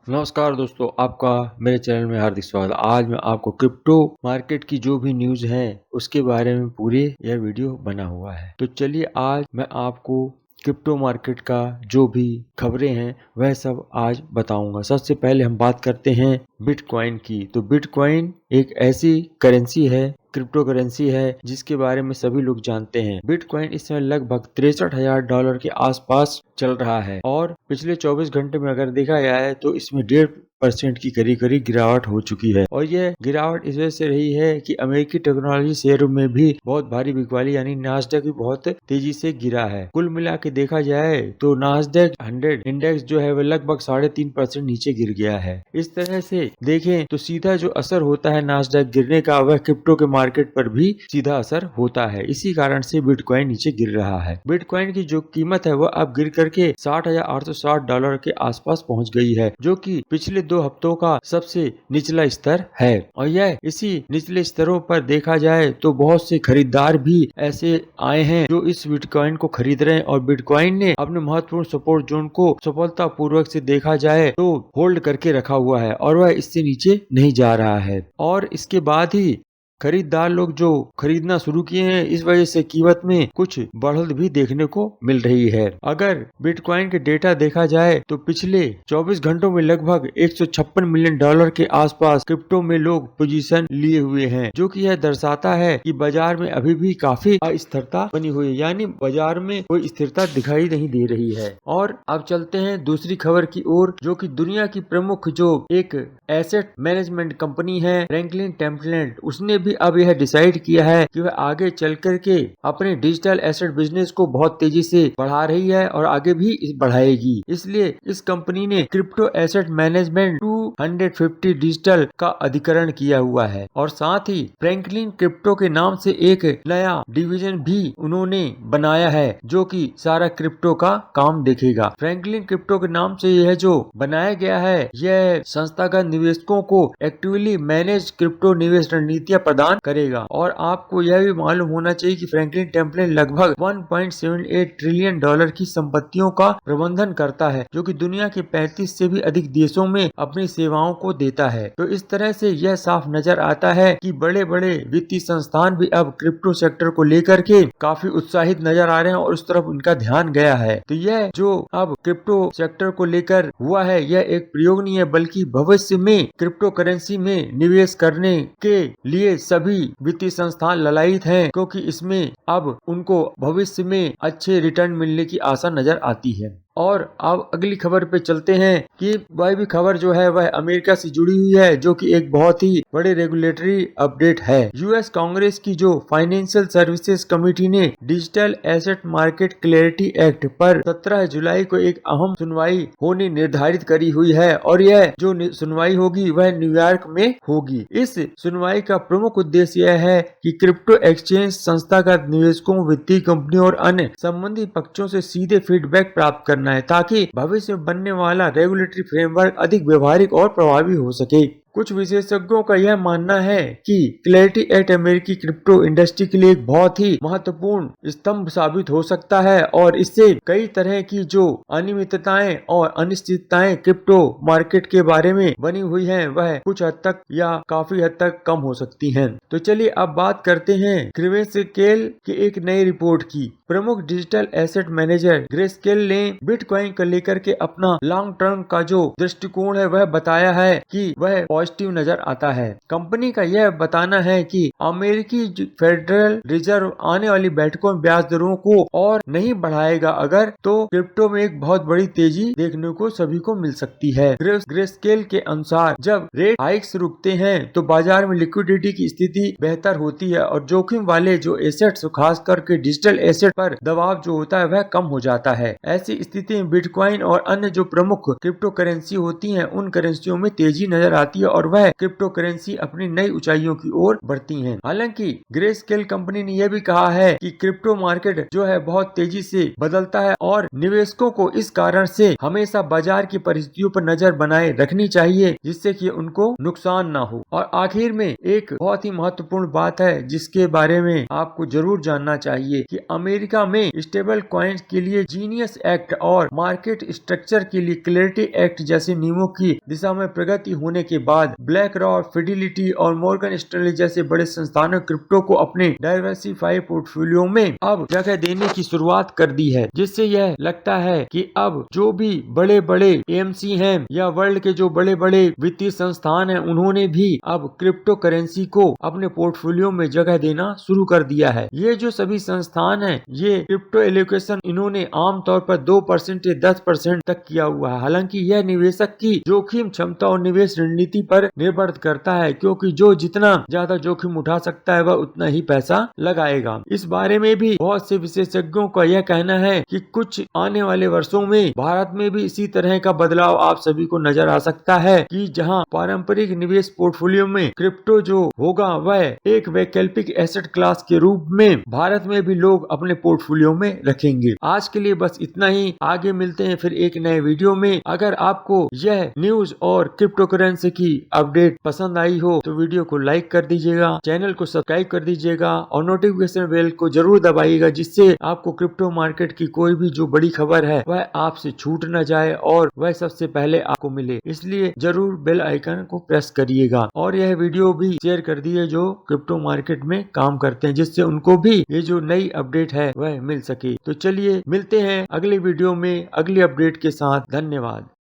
नमस्कार दोस्तों, आपका मेरे चैनल में हार्दिक स्वागत। आज मैं आपको क्रिप्टो मार्केट की जो भी न्यूज़ है उसके बारे में पूरे यह वीडियो बना हुआ है। तो चलिए आज मैं आपको क्रिप्टो मार्केट का जो भी खबरें हैं वह सब आज बताऊंगा। सबसे पहले हम बात करते हैं बिटकॉइन की। तो बिटकॉइन एक ऐसी करेंसी है, क्रिप्टो करेंसी है जिसके बारे में सभी लोग जानते हैं। बिटकॉइन इस समय लगभग $63,000 के आसपास चल रहा है और पिछले 24 घंटे में अगर देखा जाए तो इसमें 1.5% की करीब गिरावट हो चुकी है। और यह गिरावट इस वजह से रही है कि अमेरिकी टेक्नोलॉजी शेयरों में भी बहुत भारी बिकवाली यानी नास्डैक भी बहुत तेजी से गिरा है। कुल मिला के देखा जाए तो नास्डैक 100 इंडेक्स जो है वह लगभग 3.5% नीचे गिर गया है। इस तरह से देखें तो सीधा जो असर होता है नास्डैक गिरने का वह क्रिप्टो के मार्केट पर भी सीधा असर होता है। इसी कारण से बिटकॉइन नीचे गिर रहा है। बिटकॉइन की जो कीमत है वह अब गिर करके $60,860 के आसपास पहुंच गई है, जो कि पिछले 2 हफ्तों का सबसे निचला स्तर है। और यह इसी निचले स्तरों पर देखा जाए तो बहुत से खरीदार भी ऐसे आए हैं जो इस बिटकॉइन को खरीद रहे हैं और बिटकॉइन ने अपने महत्वपूर्ण सपोर्ट जोन को सफलता पूर्वक से देखा जाए तो होल्ड करके रखा हुआ है और वह इससे नीचे नहीं जा रहा है। और इसके बाद ही खरीदार लोग जो खरीदना शुरू किए हैं, इस वजह से कीमत में कुछ बढ़त भी देखने को मिल रही है। अगर बिटकॉइन के डेटा देखा जाए तो पिछले 24 घंटों में लगभग $156 मिलियन के आसपास क्रिप्टो में लोग पोजीशन लिए हुए हैं, जो कि यह दर्शाता है कि बाजार में अभी भी काफी अस्थिरता बनी हुई है, यानी बाजार में कोई स्थिरता दिखाई नहीं दे रही है। और अब चलते हैं दूसरी खबर की ओर, जो कि दुनिया की प्रमुख जो एक एसेट मैनेजमेंट कंपनी है फ्रैंकलिन टेम्पलेट, उसने भी अब यह डिसाइड किया है कि वह आगे चल करके अपने डिजिटल एसेट बिजनेस को बहुत तेजी से बढ़ा रही है और आगे भी बढ़ाएगी। इसलिए इस कंपनी ने क्रिप्टो एसेट मैनेजमेंट 250 डिजिटल का अधिकरण किया हुआ है और साथ ही फ्रैंकलिन क्रिप्टो के नाम से एक नया डिवीजन भी उन्होंने बनाया है जो कि सारा क्रिप्टो का काम देखेगा। फ्रैंकलिन क्रिप्टो के नाम से यह जो बनाया गया है, यह संस्थागत निवेशकों को एक्टिवली मैनेज क्रिप्टो निवेश रणनीतियां प्रदान करेगा। और आपको यह भी मालूम होना चाहिए कि फ्रैंकलिन टेम्पलेट लगभग $1.78 ट्रिलियन की संपत्तियों का प्रबंधन करता है, जो कि दुनिया के 35 से भी अधिक देशों में अपनी सेवाओं को देता है। तो इस तरह से यह साफ नजर आता है कि बड़े बड़े वित्तीय संस्थान भी अब क्रिप्टो सेक्टर को लेकर के काफी उत्साहित नजर आ रहे हैं और उस तरफ उनका ध्यान गया है। तो यह जो अब क्रिप्टो सेक्टर को लेकर हुआ है, यह एक प्रयोग नहीं है, बल्कि भविष्य में क्रिप्टो करेंसी में निवेश करने के लिए सभी वित्तीय संस्थान ललायित हैं, क्योंकि इसमें अब उनको भविष्य में अच्छे रिटर्न मिलने की आशा नजर आती है। और अब अगली खबर पे चलते हैं कि वह भी खबर जो है वह अमेरिका से जुड़ी हुई है, जो कि एक बहुत ही बड़े रेगुलेटरी अपडेट है। यूएस कांग्रेस की जो फाइनेंशियल सर्विसेज कमेटी ने digital asset market clarity act पर 17 जुलाई को एक अहम सुनवाई होनी निर्धारित करी हुई है और यह जो सुनवाई होगी वह न्यूयॉर्क में होगी। इस सुनवाई का प्रमुख उद्देश्य यह है कि क्रिप्टो एक्सचेंज संस्थागत निवेशकों, वित्तीय कंपनियों और अन्य संबंधित पक्षों से सीधे फीडबैक प्राप्त करना है, ताकि भविष्य में बनने वाला रेगुलेटरी फ्रेमवर्क अधिक व्यवहारिक और प्रभावी हो सके। कुछ विशेषज्ञों का यह मानना है कि क्लैरिटी एक्ट अमेरिकी क्रिप्टो इंडस्ट्री के लिए एक बहुत ही महत्वपूर्ण स्तंभ साबित हो सकता है और इससे कई तरह की जो अनियमितताएं और अनिश्चितताएं क्रिप्टो मार्केट के बारे में बनी हुई हैं, वह कुछ हद तक या काफी हद तक कम हो सकती हैं। तो चलिए अब बात करते हैं ग्रेस्केल की एक नई रिपोर्ट की। प्रमुख डिजिटल एसेट मैनेजर ग्रेस्केल ने बिटकॉइन को लेकर के अपना लॉन्ग टर्म का जो दृष्टिकोण है वह बताया है कि वह पॉजिटिव नजर आता है। कंपनी का यह बताना है कि अमेरिकी फेडरल रिजर्व आने वाली बैठकों में ब्याज दरों को और नहीं बढ़ाएगा, अगर तो क्रिप्टो में एक बहुत बड़ी तेजी देखने को सभी को मिल सकती है। ग्रेस्केल के अनुसार जब रेट हाइक्स रुकते हैं तो बाजार में लिक्विडिटी की स्थिति बेहतर होती है और जोखिम वाले जो एसेट्स, खास करके डिजिटल एसेट पर दबाव जो होता है वह कम हो जाता है। ऐसी स्थिति में बिटकॉइन और अन्य जो प्रमुख क्रिप्टो करेंसी होती हैं उन करेंसियों में तेजी नजर आती है और वह क्रिप्टो करेंसी अपनी नई ऊंचाइयों की ओर बढ़ती हैं। हालांकि ग्रेस्केल कंपनी ने यह भी कहा है कि क्रिप्टो मार्केट जो है बहुत तेजी से बदलता है और निवेशकों को इस कारण से हमेशा बाजार की परिस्थितियों पर नजर बनाए रखनी चाहिए जिससे कि उनको नुकसान ना हो। और आखिर में एक बहुत ही महत्वपूर्ण बात है जिसके बारे में आपको जरूर जानना चाहिए कि अमेरिका में स्टेबल कॉइन्स के लिए जीनियस एक्ट और मार्केट स्ट्रक्चर के लिए क्लैरिटी एक्ट जैसे नियमों की दिशा में प्रगति होने के बाद ब्लैक रॉक, फिडेलिटी और मॉर्गन स्टैनली जैसे बड़े संस्थानों क्रिप्टो को अपने डाइवर्सिफाइड पोर्टफोलियो में अब जगह देने की शुरुआत कर दी है, जिससे यह लगता है कि अब जो भी बड़े बड़े एएमसी हैं या वर्ल्ड के जो बड़े बड़े वित्तीय संस्थान हैं उन्होंने भी अब क्रिप्टो करेंसी को अपने पोर्टफोलियो में जगह देना शुरू कर दिया है। ये जो सभी संस्थान हैं ये क्रिप्टो एलोकेशन इन्होंने आमतौर पर 2% या 10% तक किया हुआ है। हालांकि यह निवेशक की जोखिम क्षमता और निवेश रणनीति पर निर्भर करता है, क्योंकि जो जितना ज्यादा जोखिम उठा सकता है वह उतना ही पैसा लगाएगा। इस बारे में भी बहुत से विशेषज्ञों का यह कहना है कि कुछ आने वाले वर्षों में भारत में भी इसी तरह का बदलाव आप सभी को नजर आ सकता है कि जहां पारंपरिक निवेश पोर्टफोलियो में क्रिप्टो जो होगा वह एक वैकल्पिक एसेट क्लास के रूप में भारत में भी लोग अपने पोर्टफोलियो में रखेंगे। आज के लिए बस इतना ही, आगे मिलते हैं फिर एक नए वीडियो में। अगर आपको यह न्यूज और क्रिप्टो करेंसी की अपडेट पसंद आई हो तो वीडियो को लाइक कर दीजिएगा, चैनल को सब्सक्राइब कर दीजिएगा और नोटिफिकेशन बेल को जरूर दबाइएगा, जिससे आपको क्रिप्टो मार्केट की कोई भी जो बड़ी खबर है वह आपसे छूट न जाए और वह सबसे पहले आपको मिले। इसलिए जरूर बेल आइकन को प्रेस करिएगा और यह वीडियो भी शेयर कर दिए जो क्रिप्टो मार्केट में काम करते हैं, जिससे उनको भी ये जो नई अपडेट है वह मिल सके। तो चलिए मिलते हैं अगले वीडियो में अगली अपडेट के साथ। धन्यवाद।